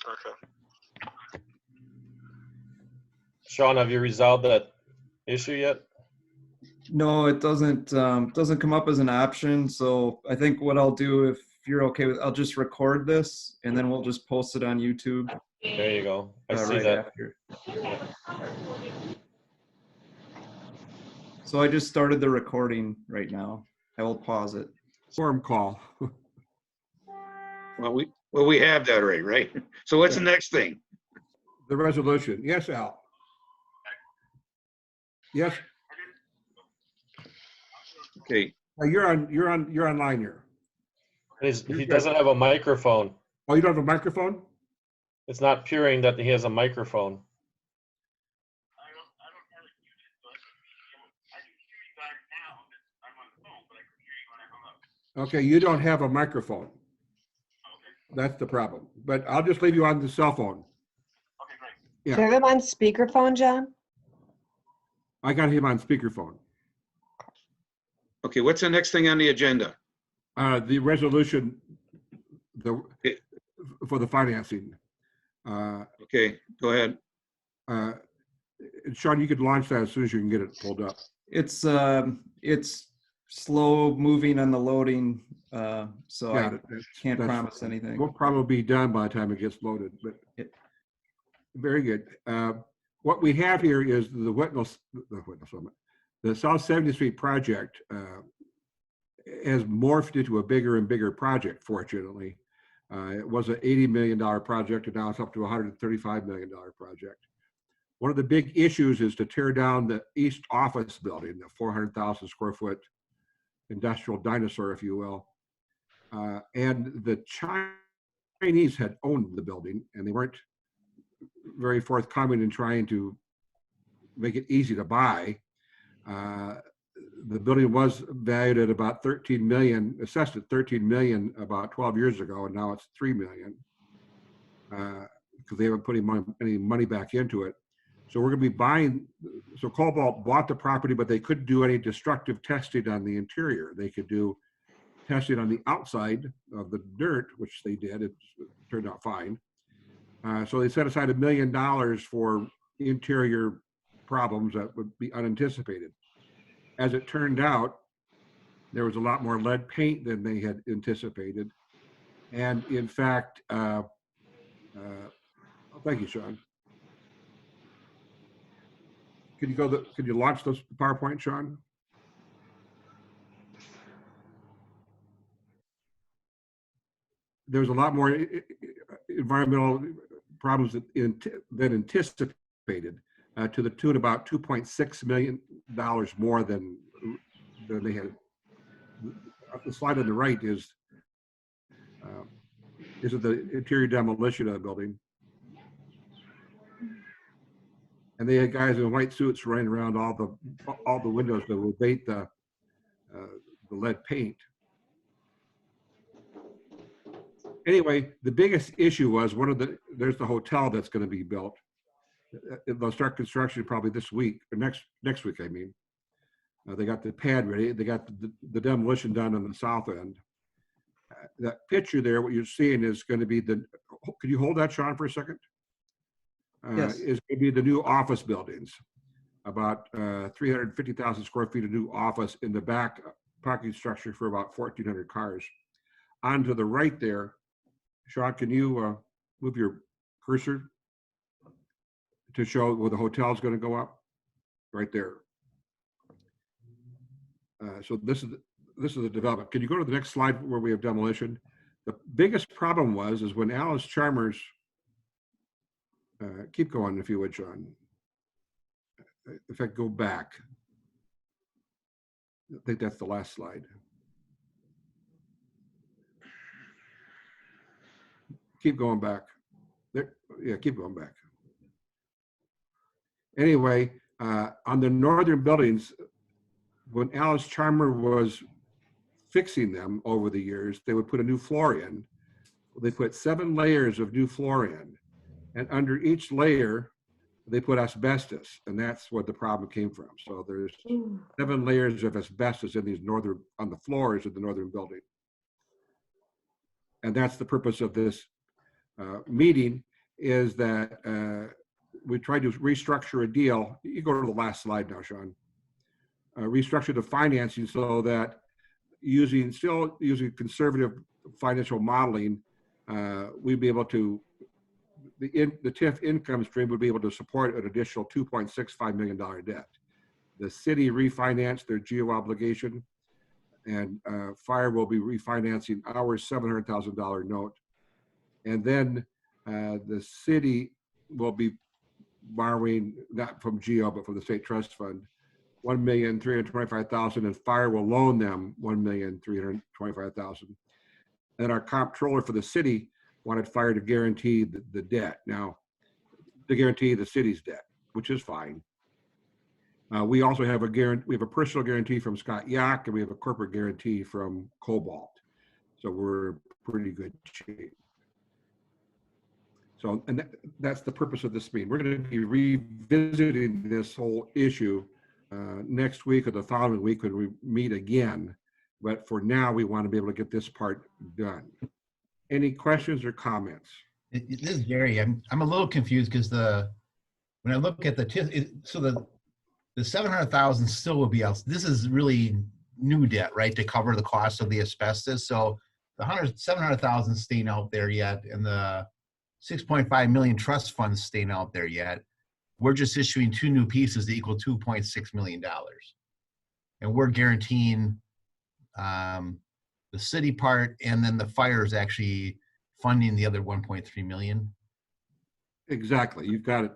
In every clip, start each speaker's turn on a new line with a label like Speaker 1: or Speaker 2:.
Speaker 1: Okay.
Speaker 2: Sean, have you resolved that issue yet?
Speaker 3: No, it doesn't come up as an option. So I think what I'll do, if you're okay with, I'll just record this and then we'll just post it on YouTube.
Speaker 2: There you go. I see
Speaker 3: right
Speaker 2: that.
Speaker 3: after.
Speaker 2: Yeah.
Speaker 3: So I just started the recording right now. I will pause it.
Speaker 4: Form call.
Speaker 1: Well, we have that already, right? So what's the next thing?
Speaker 4: The resolution. Yes, Al. Yes.
Speaker 1: Okay.
Speaker 4: You're online here.
Speaker 2: He doesn't have a microphone.
Speaker 4: Oh, you don't have a microphone?
Speaker 2: It's not appearing that he has a microphone.
Speaker 4: Okay, you don't have a microphone. That's the problem. But I'll just leave you on the cell phone.
Speaker 1: Okay, great.
Speaker 4: Yeah.
Speaker 5: Do you have him on speakerphone, John?
Speaker 4: I got him on speakerphone.
Speaker 1: Okay, what's the next thing on the agenda?
Speaker 4: The resolution
Speaker 1: Okay.
Speaker 4: for the financing.
Speaker 1: Okay, go ahead.
Speaker 4: Sean, you could launch that as soon as you can get it pulled up.
Speaker 3: It's slow moving on the loading, so
Speaker 4: Yeah,
Speaker 3: I can't promise anything.
Speaker 4: We'll probably be done by the time it gets loaded, but very good. What we have here is the South 70th Street project has morphed into a bigger and bigger project, fortunately. It was an $80 million project, and now it's up to a $135 million project. One of the big issues is to tear down the east office building, the 400,000 square foot industrial dinosaur, if you will. And the Chinese had owned the building, and they weren't very forthcoming in trying to make it easy to buy. The building was valued at about 13 million, assessed at 13 million about 12 years ago, and now it's 3 million because they haven't put any money back into it. So we're going to be buying, so Cobalt bought the property, but they couldn't do any destructive testing on the interior. They could do testing on the outside of the dirt, which they did. It turned out fine. So they set aside $1 million for interior problems that would be unanticipated. As it turned out, there was a lot more lead paint than they had anticipated. And in fact, thank you, Sean. Could you launch this PowerPoint, Sean? There's a lot more environmental problems than anticipated, to the tune about $2.6 million more than they had. The slide on the right is the interior demolition of the building. And they had guys in white suits running around all the windows to abate the lead paint. Anyway, the biggest issue was there's the hotel that's going to be built. They'll start construction probably this week or next week. I mean, they got the pad ready. They got the demolition done on the south end. That picture there, what you're seeing is going to be could you hold that, Sean, for a second?
Speaker 3: Yes.
Speaker 4: Is going to be the new office buildings, about 350,000 square feet of new office in the back parking structure for about 1,400 cars. On to the right there, Sean, can you move your cursor to show where the hotel is going to go up? Right there. So this is the development. Can you go to the next slide where we have demolition? The biggest problem is when Alice Chalmers, keep going if you would, Sean. In fact, go back. I think that's the last slide. Keep going back. There, yeah, keep going back. Anyway, on the northern buildings, when Alice Chalmers was fixing them over the years, they would put a new floor in. They put 7 layers of new floor in, and under each layer, they put asbestos, and that's where the problem came from. So there's 7 layers of asbestos in these on the floors of the northern building. And that's the purpose of this meeting. is that we tried to restructure a deal. You go to the last slide now, Sean. Restructure the financing so that still using conservative financial modeling, we'd be able to, the TIF income stream would be able to support an additional $2.65 million debt. The city refinanced their GEO obligation, and Fire will be refinancing our $700,000 note. And then the city will be borrowing, not from GEO, but from the state trust fund, $1,325,000, and Fire will loan them $1,325,000. And our comptroller for the city wanted Fire to guarantee the debt. Now, to guarantee the city's debt, which is fine. We also have we have a personal guarantee from Scott Yack, and we have a corporate guarantee from Cobalt. So we're in pretty good shape. So, and that's the purpose of this meeting. We're going to be revisiting this whole issue next week or the following week when we meet again. But for now, we want to be able to get this part done. Any questions or comments?
Speaker 6: This is Jerry. I'm a little confused because when I look at the TIF, so the 700,000 still will be out. This is really new debt, right, to cover the cost of the asbestos. So the 700,000 staying out there yet, and the 6.5 million trust funds staying out there yet. We're just issuing two new pieces that equal $2.6 million, and we're guaranteeing the city part, and then the Fire is actually funding the other 1.3 million.
Speaker 4: Exactly, you've got it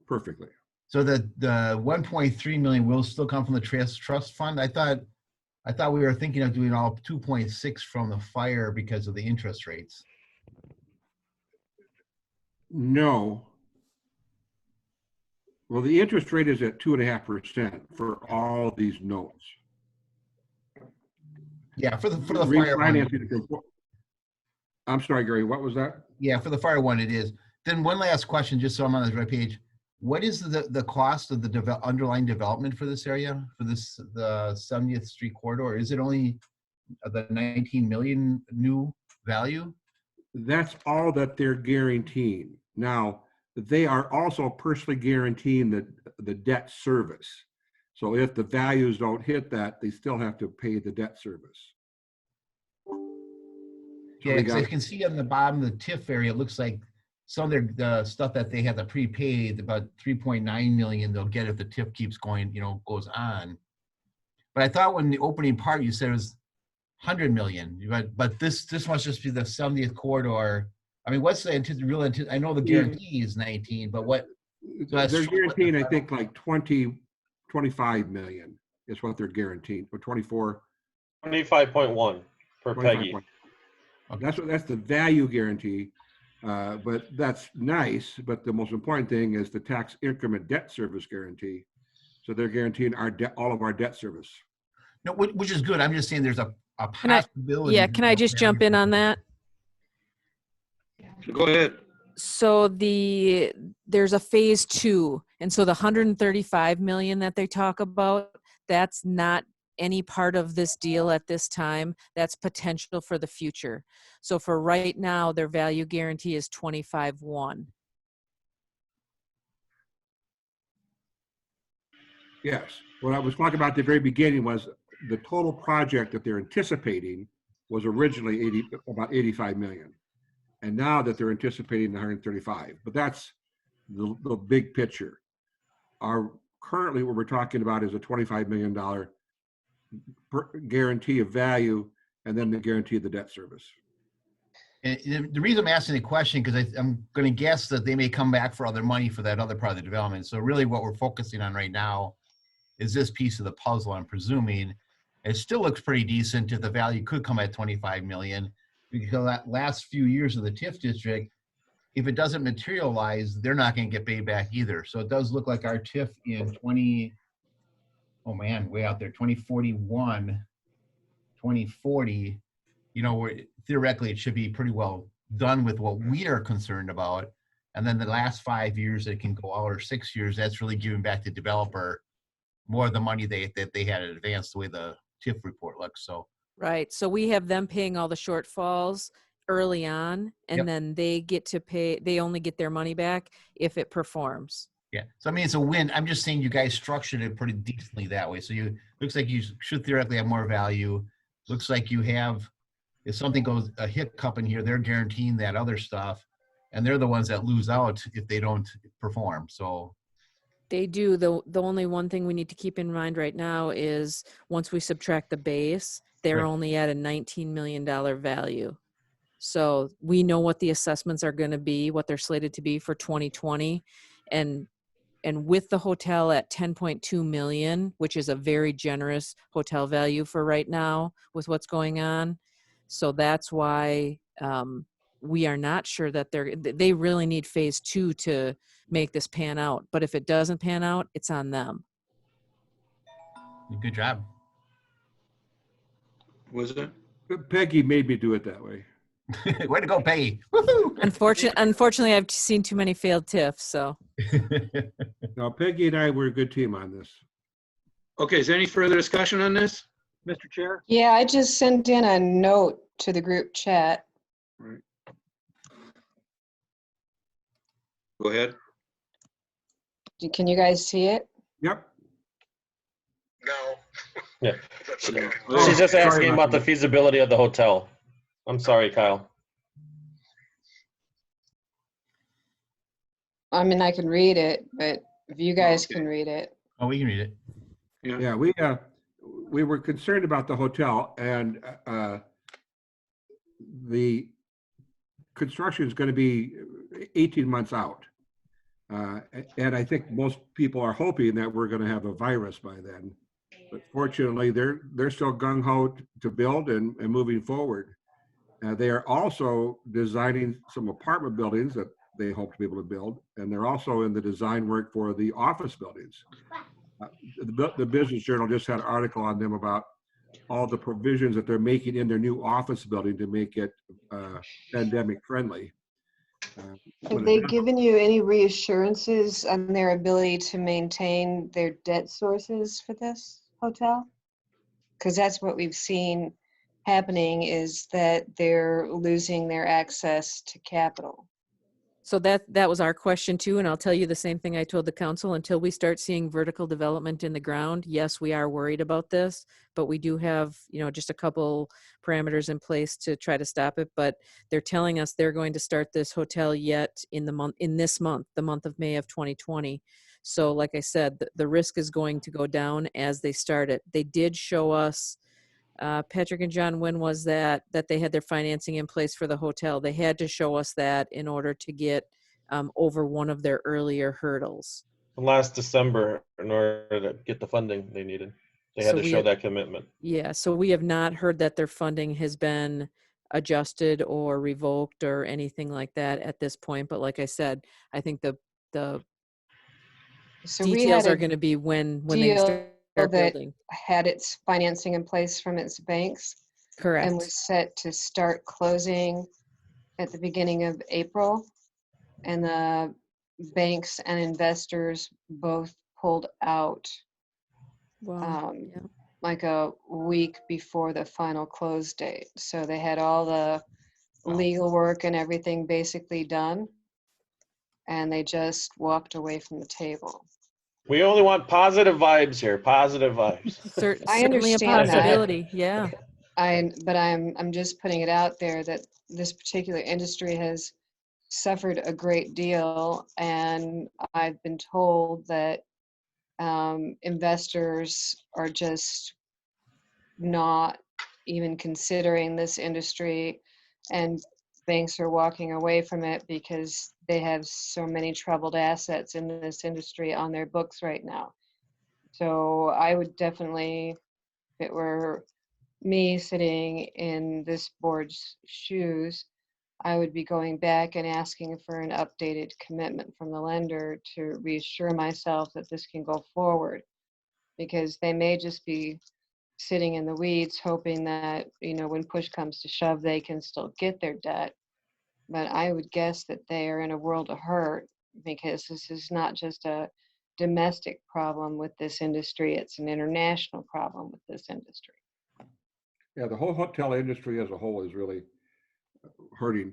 Speaker 4: perfectly.
Speaker 6: So the 1.3 million will still come from the trust fund. I thought we were thinking of doing all 2.6 from the Fire because of the interest rates.
Speaker 4: No. Well, the interest rate is at 2.5% for all these notes.
Speaker 6: Yeah, for the Fire one.
Speaker 4: I'm sorry, Gary, what was that?
Speaker 6: Yeah, for the Fire one it is. Then one last question, just so I'm on the right page. What is the cost of the underlying development for this area, for the 70th Street corridor? Is it only the 19 million new value?
Speaker 4: That's all that they're guaranteeing. Now, they are also personally guaranteeing the debt service. So if the values don't hit that, they still have to pay the debt service.
Speaker 6: Yeah, because I can see on the bottom of the TIF area, it looks like some of the stuff that they have to prepaid, about 3.9 million they'll get if the TIF keeps going, goes on. But I thought when the opening part you said it was 100 million, but this must just be the 70th corridor. I mean, what's the real? I know the guarantee is 19, but what?
Speaker 4: So they're guaranteeing, I think, like 25 million is what they're guaranteeing, or 24.
Speaker 2: 25.1 per Peggy.
Speaker 4: Okay. That's the value guarantee, but that's nice. But the most important thing is the tax increment debt service guarantee. So they're guaranteeing all of our debt service.
Speaker 6: No, which is good. I'm just saying there's a possibility.
Speaker 7: Can I just jump in on that?
Speaker 1: Go ahead.
Speaker 7: So there's a phase 2, and so the 135 million that they talk about, that's not any part of this deal at this time. That's potential for the future. So for right now, their value guarantee is 25.1.
Speaker 4: Yes. What I was talking about at the very beginning was the total project that they're anticipating was originally about 85 million. And now that they're anticipating 135, but that's the big picture. Currently what we're talking about is a $25 million guarantee of value, and then the guarantee of the debt service.
Speaker 6: And the reason I'm asking the question, because I'm going to guess that they may come back for other money for that other part of the development. So really what we're focusing on right now is this piece of the puzzle. I'm presuming it still looks pretty decent if the value could come at 25 million, because that last few years of the TIF district, if it doesn't materialize, they're not going to get paid back either. So it does look like our TIF in 2041, 2040, theoretically it should be pretty well done with what we are concerned about. And then the last 5 years it can go out, or 6 years, that's really giving back the developer more of the money that they had in advance, the way the TIF report looks. So
Speaker 7: Right. So we have them paying all the shortfalls early on, and
Speaker 6: Yep.
Speaker 7: then they get to pay, they only get their money back if it performs.
Speaker 6: Yeah. So I mean, it's a win. I'm just saying you guys structured it pretty decently that way. So you looks like you should theoretically have more value. Looks like you have, if something goes a hiccup in here, they're guaranteeing that other stuff, and they're the ones that lose out if they don't perform. So
Speaker 7: They do. The only one thing we need to keep in mind right now is once we subtract the base, they're
Speaker 6: Right.
Speaker 7: only at a $19 million value. So we know what the assessments are going to be, what they're slated to be for 2020. And with the hotel at 10.2 million, which is a very generous hotel value for right now with what's going on. So that's why we are not sure that they really need phase 2 to make this pan out. But if it doesn't pan out, it's on them.
Speaker 6: good job.
Speaker 1: Was it?
Speaker 4: Peggy made me do it that way.
Speaker 6: Way to go, Peggy. Woohoo!
Speaker 7: Unfortunately, I've seen too many failed TIFs. So
Speaker 4: Now, Peggy and I were a good team on this.
Speaker 1: Okay, is there any further discussion on this?
Speaker 2: Mr. Chair?
Speaker 5: Yeah, I just sent in a note to the group chat.
Speaker 1: Right. Go ahead.
Speaker 5: Can you guys see it?
Speaker 4: Yep.
Speaker 2: Yeah.
Speaker 1: Oh,
Speaker 2: She's just
Speaker 4: sorry
Speaker 2: asking
Speaker 4: about
Speaker 2: about the
Speaker 4: that.
Speaker 2: feasibility of the hotel. I'm sorry, Kyle.
Speaker 5: I mean, I can read it, but if you guys
Speaker 1: Okay.
Speaker 5: can read it.
Speaker 6: Oh, we can read it.
Speaker 4: Yeah, we were concerned about the hotel, and the construction is going to be 18 months out. And I think most people are hoping that we're going to have a virus by then. But fortunately, they're still gung-ho to build and moving forward. They are also designing some apartment buildings that they hope to be able to build, and they're also in the design work for the office buildings. The Business Journal just had an article on them about all the provisions that they're making in their new office building to make it pandemic friendly.
Speaker 5: Have they given you any reassurances on their ability to maintain their debt sources for this hotel? Because that's what we've seen happening, is that they're losing their access to capital.
Speaker 7: So that was our question too, and I'll tell you the same thing I told the council. Until we start seeing vertical development in the ground, yes, we are worried about this, but we do have, just a couple parameters in place to try to stop it. But they're telling us they're going to start this hotel yet in this month, the month of May of 2020. So like I said, the risk is going to go down as they start it. They did show us, Patrick and John, when was that they had their financing in place for the hotel? They had to show us that in order to get over one of their earlier hurdles.
Speaker 2: Last December, in order to get the funding they needed, they had
Speaker 7: So
Speaker 2: to
Speaker 7: we
Speaker 2: show
Speaker 7: had-
Speaker 2: that commitment.
Speaker 7: Yeah, so we have not heard that their funding has been adjusted or revoked or anything like that at this point. But like I said, I think the
Speaker 5: So we
Speaker 7: details
Speaker 5: had
Speaker 7: are
Speaker 5: a
Speaker 7: going to be when they
Speaker 5: deal
Speaker 7: start
Speaker 5: that
Speaker 7: building.
Speaker 5: had its financing in place from its banks and
Speaker 7: Correct.
Speaker 5: was set to start closing at the beginning of April. And the banks and investors both pulled out
Speaker 7: Well, yeah.
Speaker 5: like a week before the final close date. So they had all the legal work and everything basically done, and they just walked away from the table.
Speaker 2: We only want positive vibes here, positive vibes.
Speaker 5: I
Speaker 7: Certainly a
Speaker 5: understand that.
Speaker 7: possibility. Yeah.
Speaker 5: But I'm just putting it out there that this particular industry has suffered a great deal, and I've been told that investors are just not even considering this industry, and banks are walking away from it because they have so many troubled assets in this industry on their books right now. So I would definitely, if it were me sitting in this board's shoes, I would be going back and asking for an updated commitment from the lender to reassure myself that this can go forward, because they may just be sitting in the weeds hoping that, when push comes to shove, they can still get their debt. But I would guess that they are in a world of hurt, because this is not just a domestic problem with this industry, it's an international problem with this industry.
Speaker 4: Yeah, the whole hotel industry as a whole is really hurting.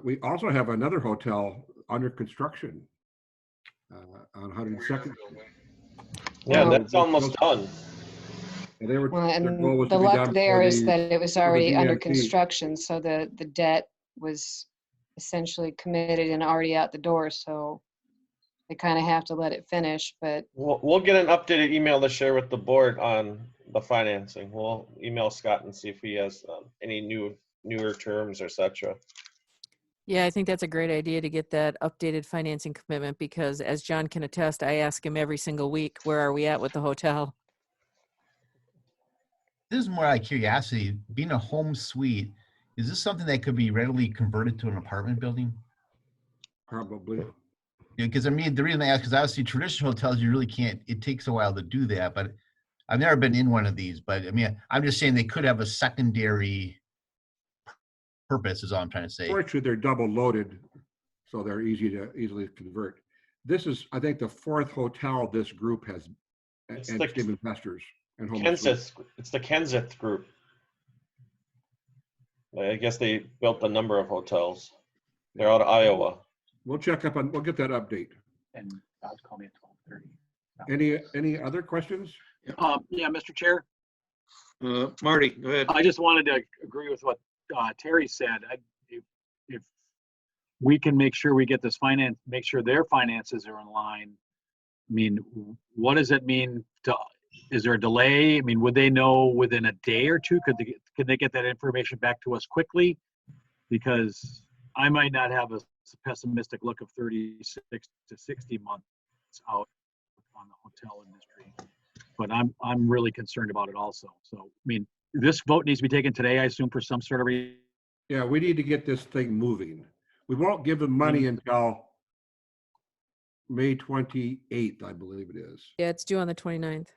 Speaker 4: We also have another hotel under construction on 102nd.
Speaker 2: Yeah,
Speaker 5: Oh.
Speaker 2: that's almost done.
Speaker 4: And they were,
Speaker 5: Well,
Speaker 4: their
Speaker 5: and
Speaker 4: goal was
Speaker 5: the
Speaker 4: to be
Speaker 5: luck
Speaker 4: done
Speaker 5: there
Speaker 4: for
Speaker 5: is
Speaker 4: the,
Speaker 5: that it was
Speaker 4: for the
Speaker 5: already under
Speaker 4: DNC.
Speaker 5: construction, so the debt was essentially committed and already out the door, so they kind of have to let it finish, but
Speaker 2: We'll get an updated email to share with the board on the financing. We'll email Scott and see if he has any newer terms or cetera.
Speaker 7: Yeah, I think that's a great idea to get that updated financing commitment because as John can attest, I ask him every single week, where are we at with the hotel?
Speaker 6: This is more out of curiosity. Being a home suite, is this something that could be readily converted to an apartment building?
Speaker 4: Probably.
Speaker 6: Yeah, because I mean, the reason I ask, because obviously traditional hotels, you really can't, it takes a while to do that, but I've never been in one of these, but I mean, I'm just saying they could have a secondary purpose is all I'm trying to say.
Speaker 4: Fortunately, they're double loaded, so they're easily convert. This is, I think, the fourth hotel this group has,
Speaker 2: It's
Speaker 4: and
Speaker 2: the
Speaker 4: Stem Investors and Home.
Speaker 2: Kenseth, it's the Kenseth Group. I guess they built a number of hotels. They're out of Iowa.
Speaker 4: We'll check up on, we'll get that update.
Speaker 8: And Todd called me at 12:30.
Speaker 4: Any other questions?
Speaker 8: Yeah, Mr. Chair,
Speaker 1: Marty, go ahead.
Speaker 8: I just wanted to agree with what Terry said. If we can make sure we get this make sure their finances are in line, I mean, what does it mean is there a delay? I mean, would they know within a day or two? Could they get that information back to us quickly? Because I might not have a pessimistic look of 36 to 60 months out on the hotel industry, but I'm really concerned about it also. So, I mean, this vote needs to be taken today, I assume, for some sort of
Speaker 4: Yeah, we need to get this thing moving. We won't give them money until May 28th, I believe it is.
Speaker 7: Yeah, it's due on the 29th.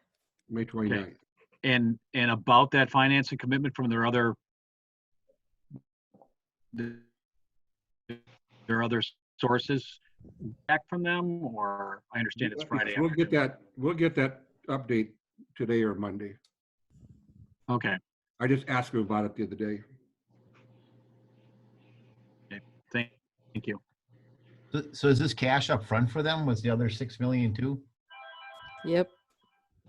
Speaker 4: May 29th.
Speaker 8: and about that financing commitment from their other sources back from them, or I understand it's Friday.
Speaker 4: We'll get that update today or Monday.
Speaker 8: Okay,
Speaker 4: I just asked him about it the other day.
Speaker 8: thank you.
Speaker 6: So is this cash up front for them? Was the other 6 million too?
Speaker 7: Yep.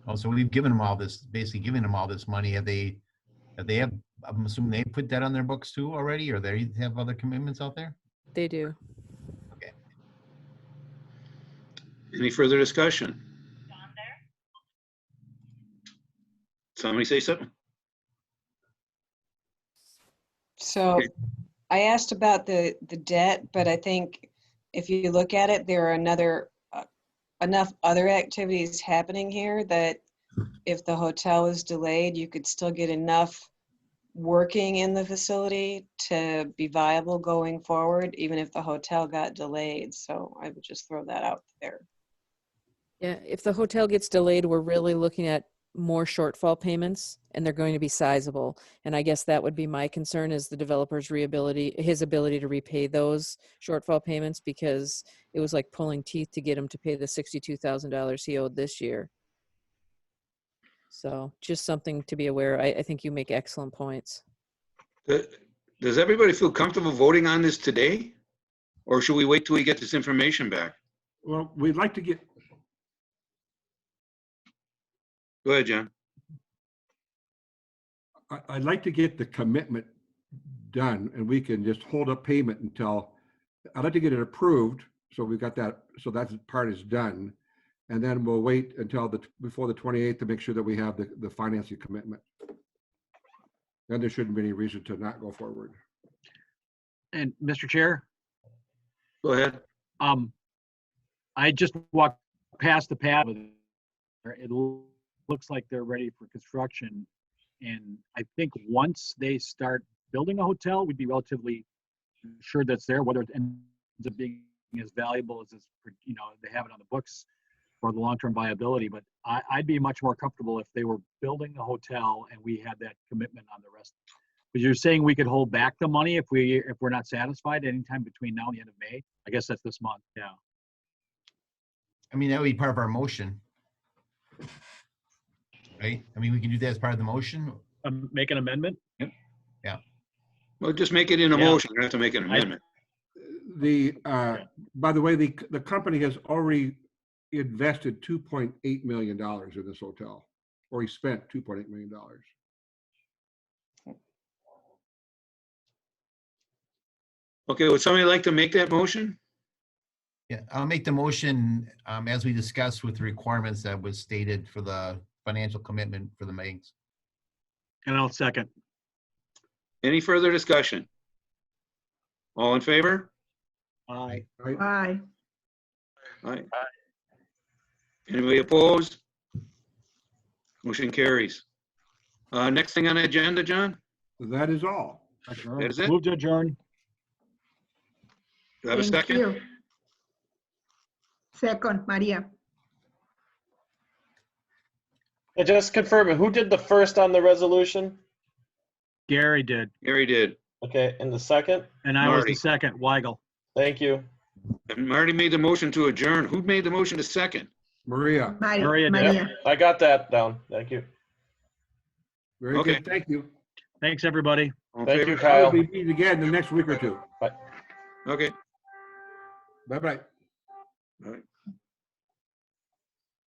Speaker 6: Oh, so we've given them all this, basically giving them all this money. I'm assuming they put that on their books too already, or they have other commitments out there?
Speaker 7: They do.
Speaker 1: Any further discussion? Somebody say something?
Speaker 5: so
Speaker 1: Okay.
Speaker 5: I asked about the debt, but I think if you look at it, there are enough other activities happening here that if the hotel is delayed, you could still get enough working in the facility to be viable going forward, even if the hotel got delayed. So I would just throw that out there.
Speaker 7: Yeah, if the hotel gets delayed, we're really looking at more shortfall payments and they're going to be sizable. And I guess that would be my concern is the developer's his ability to repay those shortfall payments because it was like pulling teeth to get him to pay the $62,000 he owed this year. So just something to be aware. I think you make excellent points.
Speaker 1: Does everybody feel comfortable voting on this today? Or should we wait till we get this information back?
Speaker 4: Well, we'd like to get,
Speaker 1: Go ahead, John.
Speaker 4: I'd like to get the commitment done and we can just hold up payment until, I'd like to get it approved. So we've got that, so that part is done. And then we'll wait until before the 28th to make sure that we have the financing commitment. Then there shouldn't be any reason to not go forward.
Speaker 8: And Mr. Chair,
Speaker 1: Go ahead.
Speaker 8: I just walked past the pad. It looks like they're ready for construction. And I think once they start building a hotel, we'd be relatively sure that's there, whether it ends up being as valuable as they have it on the books for the long-term viability. But I'd be much more comfortable if they were building a hotel and we had that commitment on the rest. Because you're saying we could hold back the money if we're not satisfied anytime between now and the end of May. I guess that's this month. Yeah.
Speaker 6: I mean, that would be part of our motion. Right? I mean, we can do that as part of the motion.
Speaker 8: Make an amendment.
Speaker 1: Well, just make it in a
Speaker 8: Yeah.
Speaker 1: motion. You don't have to make an amendment.
Speaker 4: The, by the way, the company has already invested $2.8 million in this hotel, or he spent $2.8 million.
Speaker 1: Okay, would somebody like to make that motion?
Speaker 6: Yeah, I'll make the motion, as we discussed with the requirements that was stated for the financial commitment for the banks.
Speaker 8: And I'll second.
Speaker 1: Any further discussion? All in favor?
Speaker 8: Aye.
Speaker 4: Right?
Speaker 9: Aye.
Speaker 1: Aye. Anybody opposed? Motion carries. Next thing on the agenda, John?
Speaker 4: That is all.
Speaker 1: That is it?
Speaker 8: Move to adjourn.
Speaker 1: Do I have a
Speaker 9: Thank
Speaker 1: second?
Speaker 9: you. Second, Maria.
Speaker 2: And just confirming, who did the first on the resolution?
Speaker 8: Gary did,
Speaker 1: Gary did.
Speaker 2: Okay, and the second?
Speaker 8: and I was
Speaker 1: Marty.
Speaker 8: the second, Weigel.
Speaker 2: Thank you.
Speaker 1: And Marty made the motion to adjourn. Who made the motion to second?
Speaker 4: Maria,
Speaker 8: Maria did.
Speaker 9: Maria.
Speaker 2: I got that down. Thank you.
Speaker 4: very
Speaker 1: Okay.
Speaker 4: good. Thank you.
Speaker 8: Thanks, everybody.
Speaker 1: All in
Speaker 2: Thank
Speaker 1: favor?
Speaker 2: you, Kyle.
Speaker 4: We'll be meeting again in the next week or two.
Speaker 1: Okay.
Speaker 4: Bye-bye.
Speaker 1: All right.